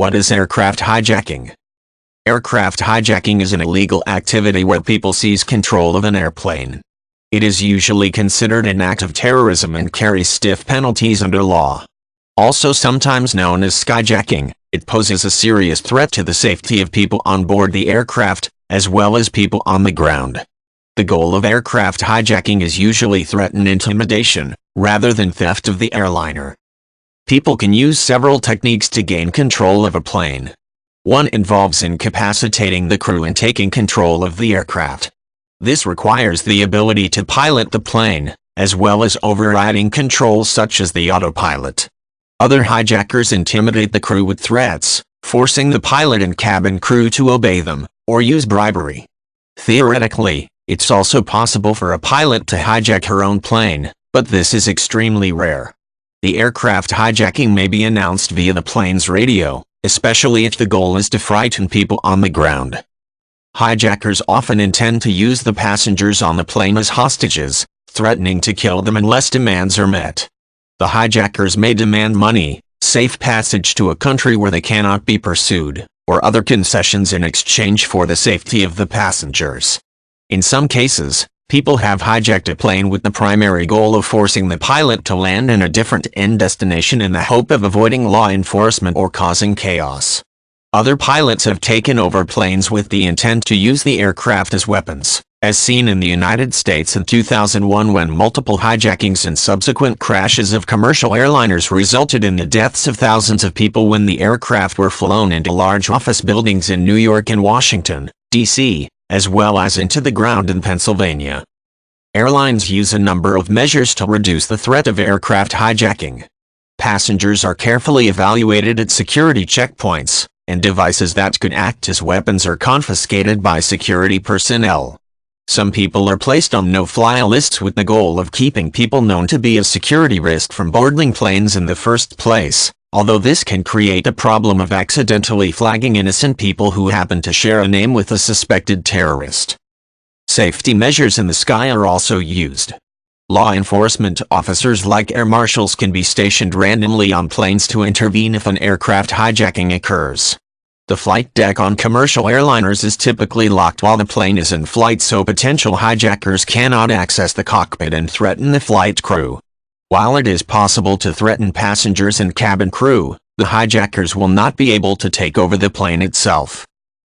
What is aircraft hijacking? Aircraft hijacking is an illegal activity where people seize control of an airplane. It is usually considered an act of terrorism and carries stiff penalties under law. Also sometimes known as skyjacking, it poses a serious threat to the safety of people on board the aircraft, as well as people on the ground. The goal of aircraft hijacking is usually threat and intimidation, rather than theft of the airliner. People can use several techniques to gain control of a plane. One involves incapacitating the crew and taking control of the aircraft. This requires the ability to pilot the plane, as well as overriding controls such as the autopilot. Other hijackers intimidate the crew with threats, forcing the pilot and cabin crew to obey them, or use bribery. Theoretically, it's also possible for a pilot to hijack her own plane, but this is extremely rare. The aircraft hijacking may be announced via the plane's radio, especially if the goal is to frighten people on the ground. Hijackers often intend to use the passengers on the plane as hostages, threatening to kill them unless demands are met. The hijackers may demand money, safe passage to a country where they cannot be pursued, or other concessions in exchange for the safety of the passengers. In some cases, people have hijacked a plane with the primary goal of forcing the pilot to land in a different end destination in the hope of avoiding law enforcement or causing chaos. Other pilots have taken over planes with the intent to use the aircraft as weapons, as seen in the United States in 2001 when multiple hijackings and subsequent crashes of commercial airliners resulted in the deaths of thousands of people when the aircraft were flown into large office buildings in New York and Washington, D.C., as well as into the ground in Pennsylvania. Airlines use a number of measures to reduce the threat of aircraft hijacking. Passengers are carefully evaluated at security checkpoints, and devices that could act as weapons are confiscated by security personnel. Some people are placed on no-fly lists with the goal of keeping people known to be a security risk from boarding planes in the first place, although this can create a problem of accidentally flagging innocent people who happen to share a name with a suspected terrorist. Safety measures in the sky are also used. Law enforcement officers like air marshals can be stationed randomly on planes to intervene if an aircraft hijacking occurs. The flight deck on commercial airliners is typically locked while the plane is in flight so potential hijackers cannot access the cockpit and threaten the flight crew. While it is possible to threaten passengers and cabin crew, the hijackers will not be able to take over the plane itself.